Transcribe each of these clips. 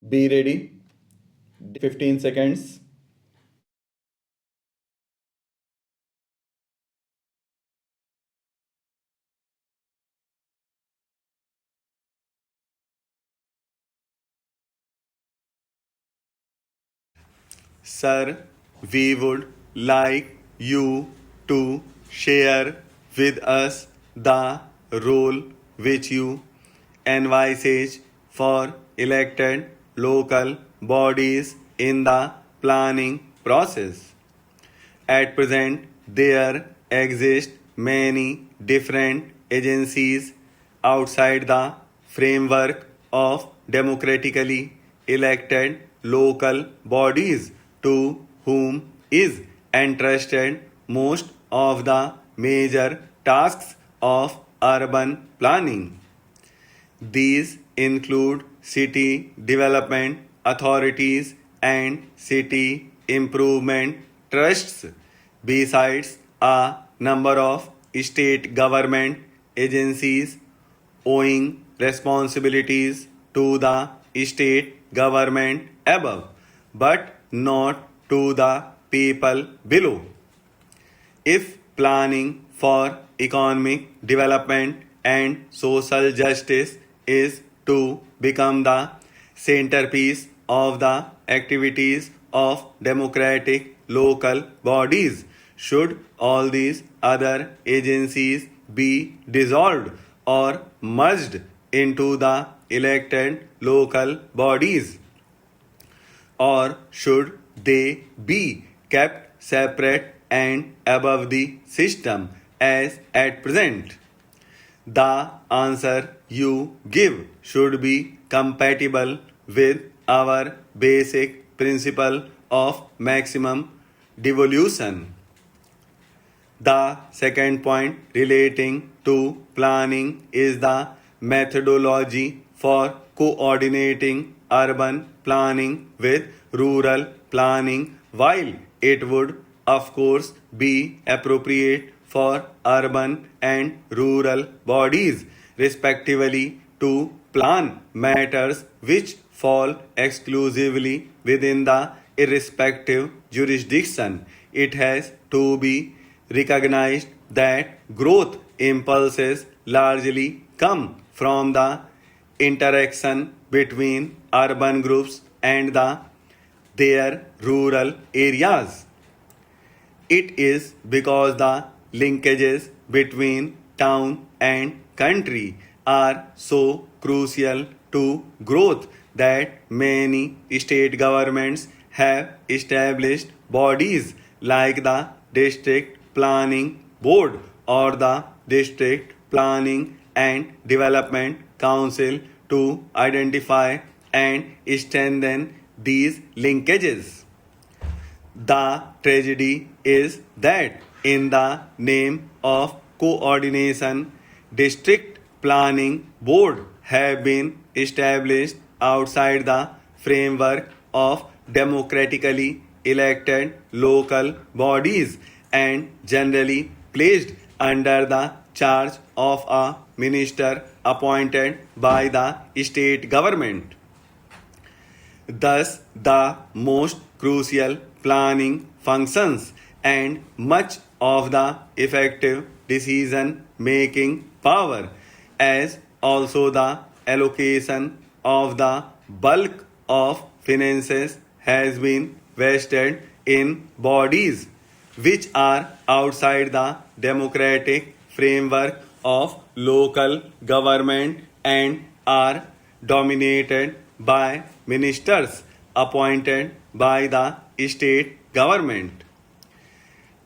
Be ready. 15 seconds. Sir, we would like you to share with us the role which you envisage for elected local bodies in the planning process. At present, there exist many different agencies outside the framework of democratically elected local bodies to whom is entrusted most of the major tasks of urban planning. These include city development authorities and city improvement trusts, besides a number of state government agencies owing responsibilities to the state government above, but not to the people below. If planning for economic development and social justice is to become the centerpiece of the activities of democratic local bodies, should all these other agencies be dissolved or merged into the elected local bodies? Or should they be kept separate and above the system as at present? The answer you give should be compatible with our basic principle of maximum devolution. The second point relating to planning is the methodology for coordinating urban planning with rural planning. While it would, of course, be appropriate for urban and rural bodies, respectively, to plan matters which fall exclusively within the irrespective jurisdiction, it has to be recognized that growth impulses largely come from the interaction between urban groups and their rural areas. It is because the linkages between town and country are so crucial to growth that many state governments have established bodies like the District Planning Board or the District Planning and Development Council to identify and strengthen these linkages. The tragedy is that, in the name of coordination, district planning board have been established outside the framework of democratically elected local bodies and generally placed under the charge of a minister appointed by the state government. Thus, the most crucial planning functions and much of the effective decision making power, as also the allocation of the bulk of finances, has been vested in bodies which are outside the democratic framework of local government and are dominated by ministers appointed by the state government.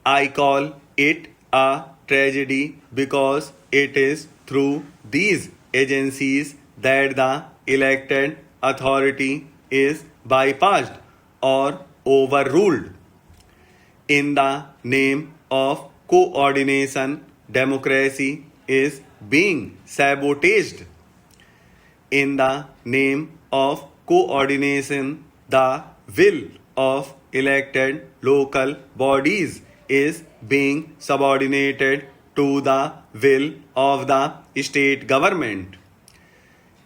I call it a tragedy because it is through these agencies that the elected authority is bypassed or overruled. In the name of coordination, democracy is being sabotaged. In the name of coordination, the will of elected local bodies is being subordinated to the will of the state government.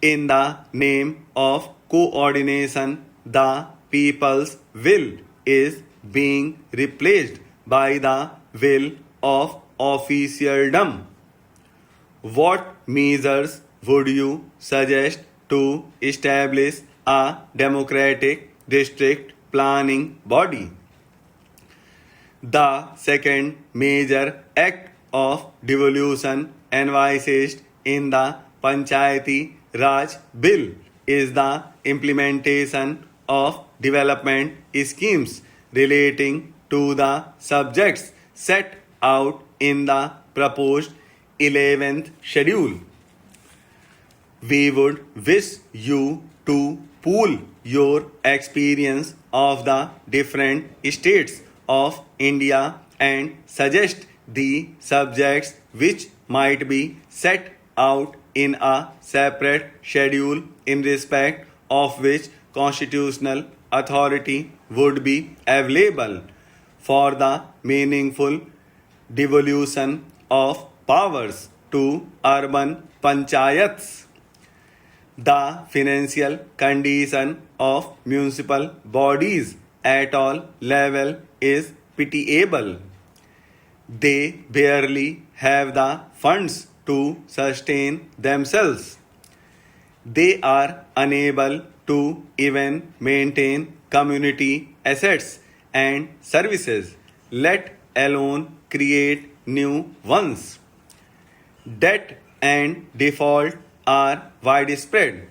In the name of coordination, the people's will is being replaced by the will of officialdom. What measures would you suggest to establish a democratic district planning body? The second major act of devolution envisaged in the Panchayati Raj Bill is the implementation of development schemes relating to the subjects set out in the proposed 11th schedule. We would wish you to pool your experience of the different states of India and suggest the subjects which might be set out in a separate schedule in respect of which constitutional authority would be available for the meaningful devolution of powers to urban panchayats. The financial condition of municipal bodies at all levels is pitiable. They barely have the funds to sustain themselves. They are unable to even maintain community assets and services, let alone create new ones. Debt and default are widespread.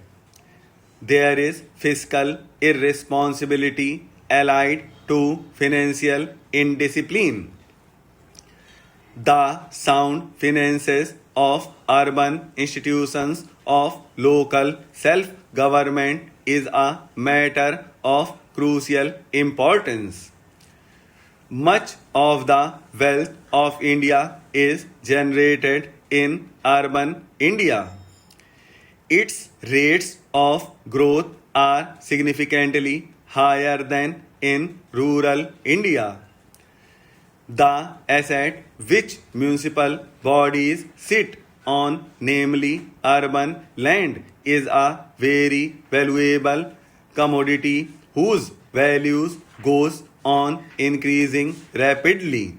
There is fiscal irresponsibility allied to financial indiscipline. The sound finances of urban institutions of local self-government is a matter of crucial importance. Much of the wealth of India is generated in urban India. Its rates of growth are significantly higher than in rural India. The asset which municipal bodies sit on, namely urban land, is a very valuable commodity whose values goes on increasing rapidly.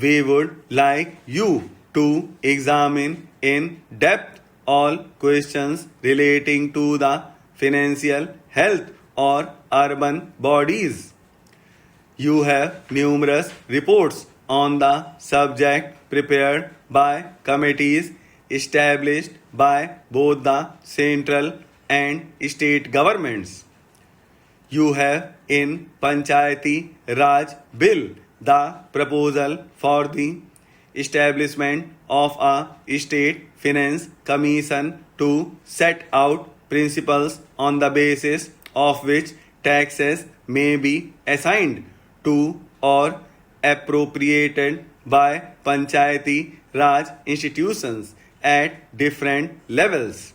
We would like you to examine in depth all questions relating to the financial health or urban bodies. You have numerous reports on the subject prepared by committees established by both the central and state governments. You have in Panchayati Raj Bill the proposal for the establishment of a state finance commission to set out principles on the basis of which taxes may be assigned to or appropriated by Panchayati Raj institutions at different levels.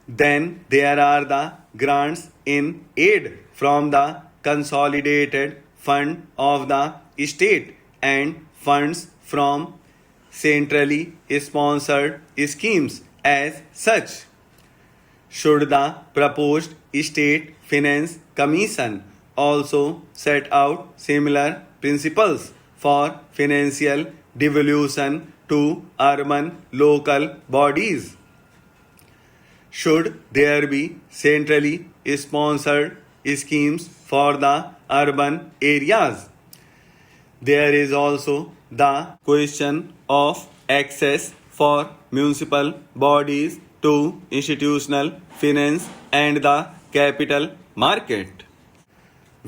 Then there are the grants in aid from the consolidated fund of the state and funds from centrally sponsored schemes as such. Should the proposed state finance commission also set out similar principles for financial devolution to urban local bodies? Should there be centrally sponsored schemes for the urban areas? There is also the question of access for municipal bodies to institutional finance and the capital market.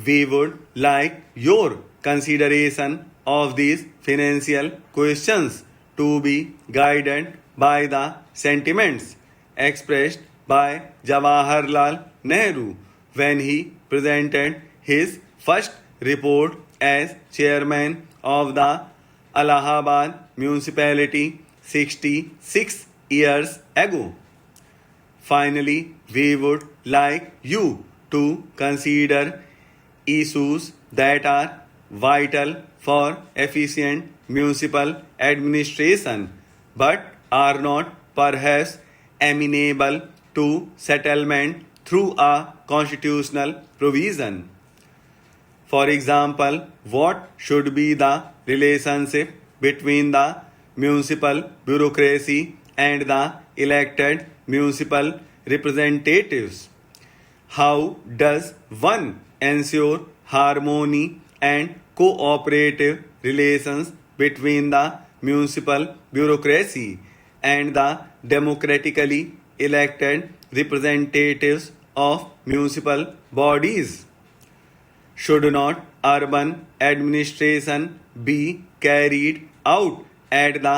We would like your consideration of these financial questions to be guided by the sentiments expressed by Jawaharlal Nehru when he presented his first report as chairman of the Allahabad municipality 66 years ago. Finally, we would like you to consider issues that are vital for efficient municipal administration but are not perhaps amenable to settlement through a constitutional provision. For example, what should be the relationship between the municipal bureaucracy and the elected municipal representatives? How does one ensure harmony and cooperative relations between the municipal bureaucracy and the democratically elected representatives of municipal bodies? Should not urban administration be carried out at the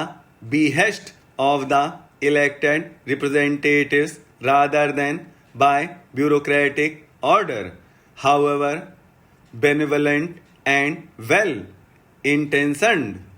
behest of the elected representatives rather than by bureaucratic order, however benevolent and well intentioned?